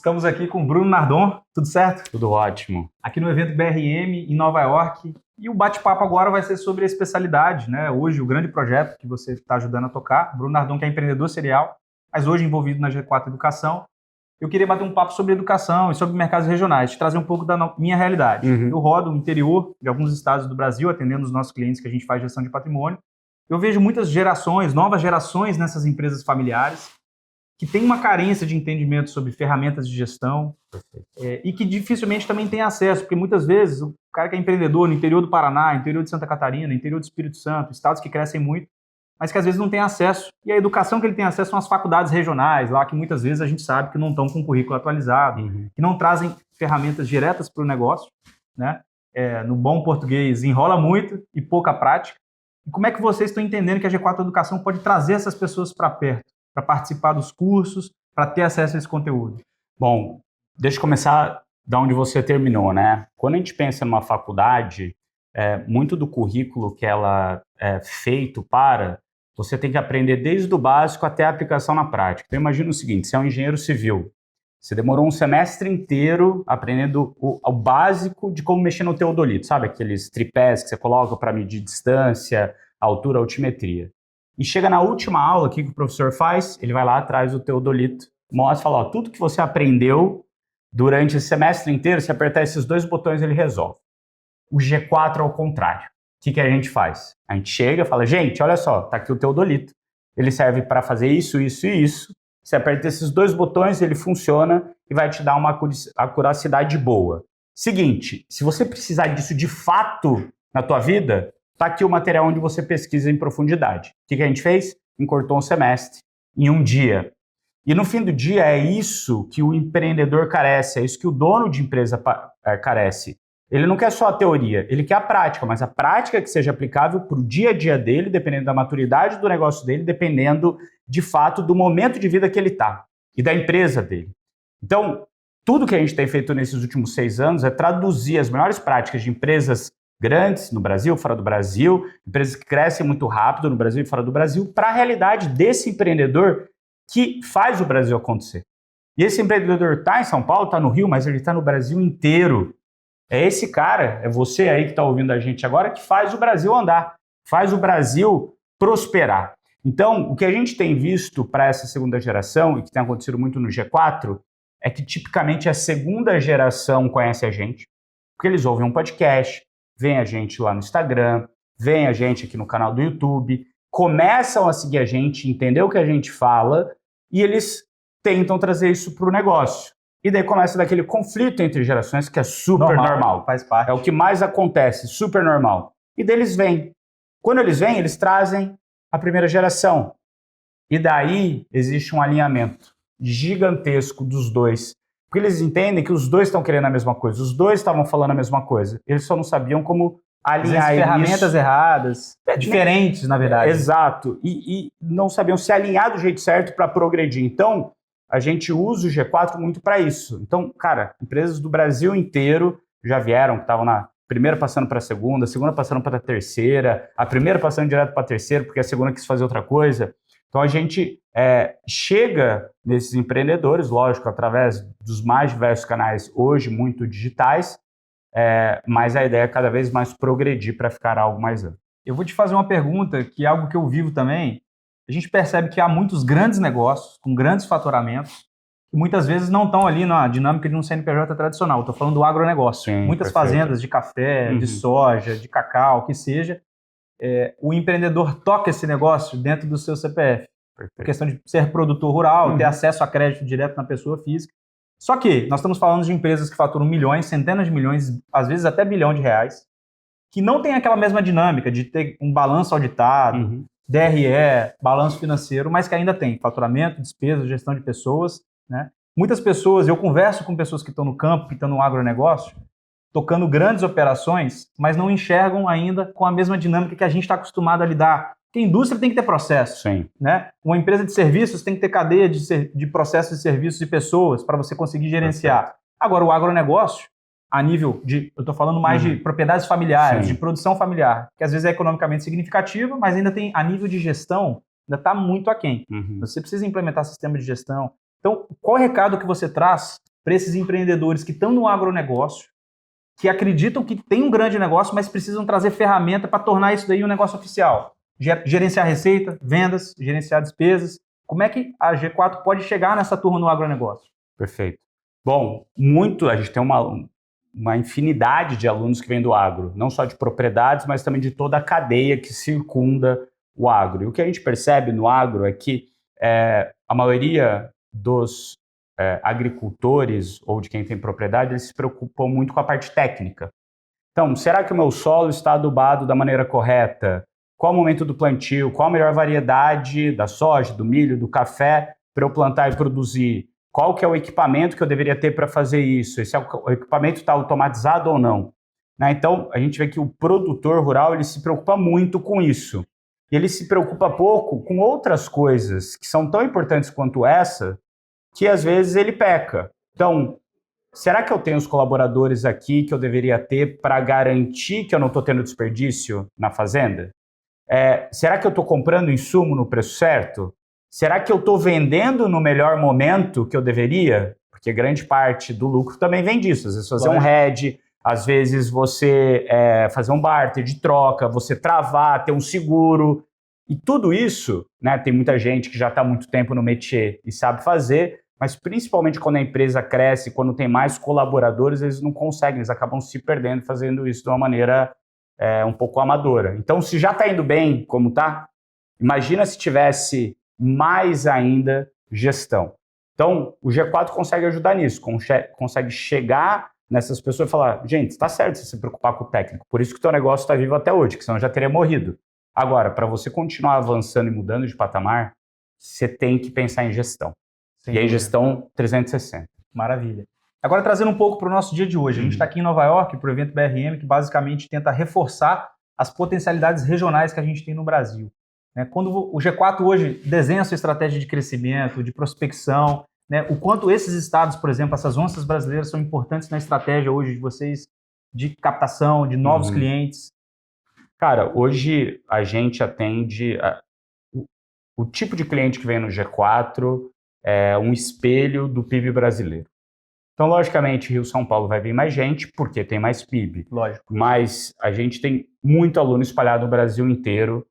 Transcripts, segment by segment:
Estamos aqui com o Bruno Nardon, tudo certo? Tudo ótimo. Aqui no evento BRM em Nova York. E o bate-papo agora vai ser sobre a especialidade, né? Hoje, o grande projeto que você está ajudando a tocar. Bruno Nardon, que é empreendedor serial, mas hoje envolvido na G4 Educação. Eu queria bater um papo sobre educação e sobre mercados regionais, te trazer um pouco da minha realidade. Eu rodo o interior de alguns estados do Brasil, atendendo os nossos clientes que a gente faz gestão de patrimônio. Eu vejo muitas gerações, novas gerações nessas empresas familiares, que tem uma carência de entendimento sobre ferramentas de gestão e que dificilmente também tem acesso, porque muitas vezes o cara que é empreendedor no interior do Paraná, interior de Santa Catarina, interior do Espírito Santo, estados que crescem muito, mas que às vezes não tem acesso. E a educação que ele tem acesso são as faculdades regionais, lá que muitas vezes a gente sabe que não estão com currículo atualizado, que não trazem ferramentas diretas para o negócio, né? No bom português, enrola muito e pouca prática. E como é que vocês estão entendendo que a G4 Educação pode trazer essas pessoas para perto, para participar dos cursos, para ter acesso a esse conteúdo? Bom, deixa eu começar da onde você terminou, né? Quando a gente pensa numa faculdade, muito do currículo que ela é feito para, você tem que aprender desde o básico até a aplicação na prática. Então imagina o seguinte, você é um engenheiro civil, você demorou um semestre inteiro aprendendo o básico de como mexer no teodolito, sabe? Aqueles tripés que você coloca para medir distância, altura, altimetria. E chega na última aula, o que o professor faz? Ele vai lá, traz o teodolito, mostra e fala, ó, tudo que você aprendeu durante esse semestre inteiro, se apertar esses dois botões, ele resolve. O G4 é ao contrário. O que a gente faz? A gente chega e fala, gente, olha só, tá aqui o teodolito. Ele serve para fazer isso, isso e isso. Você aperta esses dois botões, ele funciona e vai te dar uma acuracidade boa. Seguinte, se você precisar disso de fato na tua vida, tá aqui o material onde você pesquisa em profundidade. O que a gente fez? Encurtou um semestre em um dia. E no fim do dia é isso que o empreendedor carece, é isso que o dono de empresa carece. Ele não quer só a teoria, ele quer a prática, mas a prática que seja aplicável para o dia a dia dele, dependendo da maturidade do negócio dele, dependendo, de fato, do momento de vida que ele está e da empresa dele. Então, tudo que a gente tem feito nesses últimos 6 anos é traduzir as melhores práticas de empresas grandes no Brasil, fora do Brasil, empresas que crescem muito rápido no Brasil e fora do Brasil, para a realidade desse empreendedor que faz o Brasil acontecer. E esse empreendedor está em São Paulo, está no Rio, mas ele está no Brasil inteiro. É esse cara, é você aí que está ouvindo a gente agora, que faz o Brasil andar, faz o Brasil prosperar. Então, o que a gente tem visto para essa segunda geração, e que tem acontecido muito no G4, é que tipicamente a segunda geração conhece a gente, porque eles ouvem um podcast, veem a gente lá no Instagram, veem a gente aqui no canal do YouTube, começam a seguir a gente, entender o que a gente fala, e eles tentam trazer isso para o negócio. E daí começa daquele conflito entre gerações que é super normal. Faz parte. É o que mais acontece, super normal. E daí eles vêm. Quando eles vêm, eles trazem a primeira geração. E daí existe um alinhamento gigantesco dos dois. Porque eles entendem que os dois estão querendo a mesma coisa. Os dois estavam falando a mesma coisa. Eles só não sabiam como alinhar isso. Ferramentas erradas, diferentes, na verdade. Exato. E não sabiam se alinhar do jeito certo para progredir. Então, a gente usa o G4 muito para isso. Então, cara, empresas do Brasil inteiro já vieram, que estavam na primeira passando para a segunda passando para a terceira, a primeira passando direto para a terceira, porque a segunda quis fazer outra coisa. Então, a gente chega nesses empreendedores, lógico, através dos mais diversos canais hoje, muito digitais, mas a ideia é cada vez mais progredir para ficar algo mais amplo. Eu vou te fazer uma pergunta, que é algo que eu vivo também. A gente percebe que há muitos grandes negócios, com grandes faturamentos, que muitas vezes não estão ali na dinâmica de um CNPJ tradicional. Estou falando do agronegócio. Sim, muitas perfeito. Fazendas de café, de soja, de cacau, o que seja. O empreendedor toca esse negócio dentro do seu CPF. Perfeito. A questão de ser produtor rural, ter acesso a crédito direto na pessoa física. Só que nós estamos falando de empresas que faturam milhões, centenas de milhões, às vezes até bilhão de reais, que não tem aquela mesma dinâmica de ter um balanço auditado, DRE, balanço financeiro, mas que ainda tem faturamento, despesas, gestão de pessoas, né? Muitas pessoas, eu converso com pessoas que estão no campo, que estão no agronegócio, tocando grandes operações, mas não enxergam ainda com a mesma dinâmica que a gente está acostumado a lidar. Porque a indústria tem que ter processo. Sim. Né? Uma empresa de serviços tem que ter cadeia de processos de serviços e pessoas para você conseguir gerenciar. Perfeito. Agora, o agronegócio, a nível de, eu estou falando mais de propriedades familiares, de produção familiar, que às vezes é economicamente significativa, mas ainda tem, a nível de gestão, ainda está muito aquém. Você precisa implementar sistema de gestão. Então, qual é o recado que você traz para esses empreendedores que estão no agronegócio, que acreditam que tem um grande negócio, mas precisam trazer ferramenta para tornar isso daí um negócio oficial? Gerenciar receita, vendas, gerenciar despesas. Como é que a G4 pode chegar nessa turma no agronegócio? Perfeito. Bom, a gente tem uma infinidade de alunos que vêm do agro, não só de propriedades, mas também de toda a cadeia que circunda o agro. E o que a gente percebe no agro é que a maioria dos agricultores ou de quem tem propriedade, eles se preocupam muito com a parte técnica. Então, será que o meu solo está adubado da maneira correta? Qual o momento do plantio? Qual a melhor variedade da soja, do milho, do café para eu plantar e produzir? Qual que é o equipamento que eu deveria ter para fazer isso? O equipamento está automatizado ou não? Né? Então, a gente vê que o produtor rural ele se preocupa muito com isso. E ele se preocupa pouco com outras coisas que são tão importantes quanto essa, que às vezes ele peca. Então, será que eu tenho os colaboradores aqui que eu deveria ter para garantir que eu não estou tendo desperdício na fazenda? Será que eu estou comprando insumo no preço certo? Será que eu estou vendendo no melhor momento que eu deveria? Porque grande parte do lucro também vem disso. Às vezes fazer um hedge, às vezes você fazer um barter de troca, você travar, ter um seguro. E tudo isso, né, tem muita gente que já está há muito tempo no métier e sabe fazer, mas principalmente quando a empresa cresce, quando tem mais colaboradores, eles não conseguem, eles acabam se perdendo fazendo isso de uma maneira um pouco amadora. Então, se já está indo bem como está, imagina se tivesse mais ainda gestão. Então, o G4 consegue ajudar nisso, consegue chegar nessas pessoas e falar, gente, está certo você se preocupar com o técnico, por isso que o teu negócio está vivo até hoje, que senão já teria morrido. Agora, para você continuar avançando e mudando de patamar, você tem que pensar em gestão. E aí, gestão 360. Maravilha. Agora, trazendo um pouco para o nosso dia de hoje. A gente está aqui em Nova York para o evento BRM, que basicamente tenta reforçar as potencialidades regionais que a gente tem no Brasil. Quando o G4 hoje desenha a sua estratégia de crescimento, de prospecção, o quanto esses estados, por exemplo, essas onças brasileiras são importantes na estratégia hoje de vocês, de captação, de novos clientes. Cara, hoje a gente atende... O tipo de cliente que vem no G4 é um espelho do PIB brasileiro. Então, logicamente, Rio-São Paulo vai vir mais gente, porque tem mais PIB. Lógico. Mas a gente tem muito aluno espalhado no Brasil inteiro,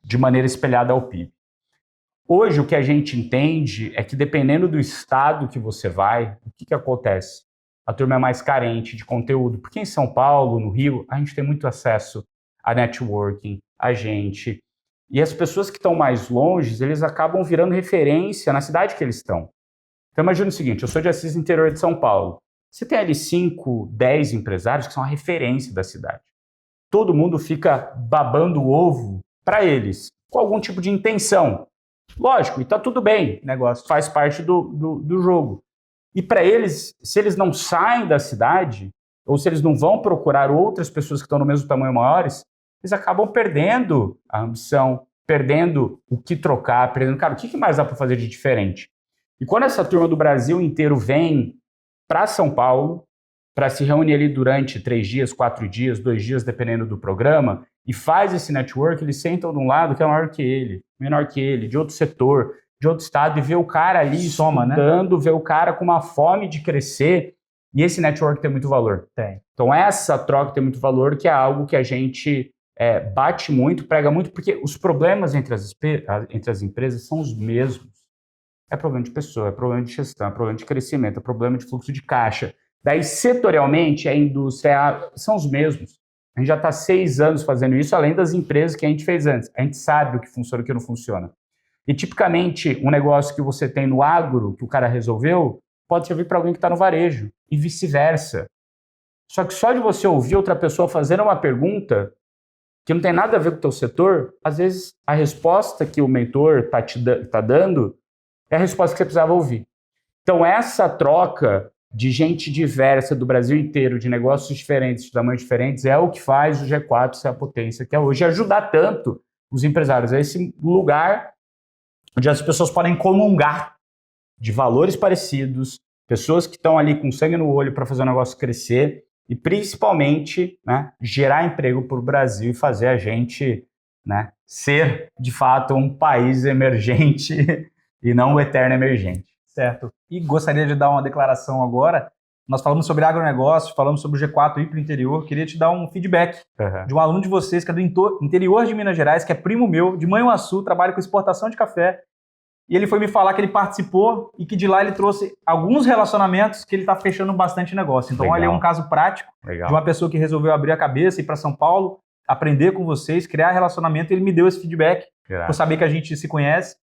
de maneira espelhada ao PIB. Hoje, o que a gente entende é que, dependendo do estado que você vai, o que acontece? A turma é mais carente de conteúdo, porque em São Paulo, no Rio, a gente tem muito acesso a networking, a gente. E as pessoas que estão mais longe, eles acabam virando referência na cidade que eles estão. Então, imagina o seguinte, eu sou de Assis, interior de São Paulo. Você tem ali 5, 10 empresários que são a referência da cidade. Todo mundo fica babando o ovo para eles, com algum tipo de intenção. Lógico, e está tudo bem, negócio faz parte do jogo. E para eles, se eles não saem da cidade, ou se eles não vão procurar outras pessoas que estão no mesmo tamanho maiores, eles acabam perdendo a ambição, perdendo o que trocar, perdendo, cara, o que mais dá para fazer de diferente? E quando essa turma do Brasil inteiro vem para São Paulo, para se reunir ali durante 3 dias, 4 dias, 2 dias, dependendo do programa, e faz esse network, eles sentam de um lado que é maior que ele, menor que ele, de outro setor, de outro estado, e vê o cara ali estudando, vê o cara com uma fome de crescer, e esse network tem muito valor. Tem. Então essa troca tem muito valor, que é algo que a gente bate muito, prega muito, porque os problemas entre as empresas são os mesmos. É problema de pessoa, é problema de gestão, é problema de crescimento, é problema de fluxo de caixa. Daí, setorialmente, a indústria são os mesmos. A gente já está 6 anos fazendo isso, além das empresas que a gente fez antes. A gente sabe o que funciona e o que não funciona. E, tipicamente, um negócio que você tem no agro, que o cara resolveu, pode servir para alguém que está no varejo, e vice-versa. Só que só de você ouvir outra pessoa fazendo uma pergunta que não tem nada a ver com o teu setor, às vezes a resposta que o mentor está dando é a resposta que você precisava ouvir. Então, essa troca de gente diversa do Brasil inteiro, de negócios diferentes, de tamanhos diferentes, é o que faz o G4 ser a potência que é hoje, e ajudar tanto os empresários. É esse lugar onde as pessoas podem comungar de valores parecidos, pessoas que estão ali com sangue no olho para fazer o negócio crescer e, principalmente, né, gerar emprego para o Brasil e fazer a gente, né, ser, de fato, um país emergente e não o eterno emergente. Certo. e gostaria de dar uma declaração agora. Nós falamos sobre agronegócio, falamos sobre o G4 ir para o interior. Queria te dar um feedback de um aluno de vocês que é do interior de Minas Gerais, que é primo meu, de Manhuaçu, trabalha com exportação de café. E ele foi me falar que ele participou e que de lá ele trouxe alguns relacionamentos que ele está fechando bastante negócio. Então, olha, é um caso prático de uma pessoa que resolveu abrir a cabeça, ir para São Paulo, aprender com vocês, criar relacionamento. Ele me deu esse feedback por saber que a gente se conhece.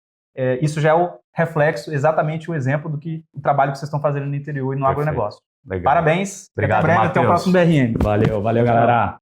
Isso já é o reflexo, exatamente o exemplo do que o trabalho que vocês estão fazendo no interior e no agronegócio. Legal. Parabéns. Obrigado, até breve, até o próximo BRN. Valeu, galera.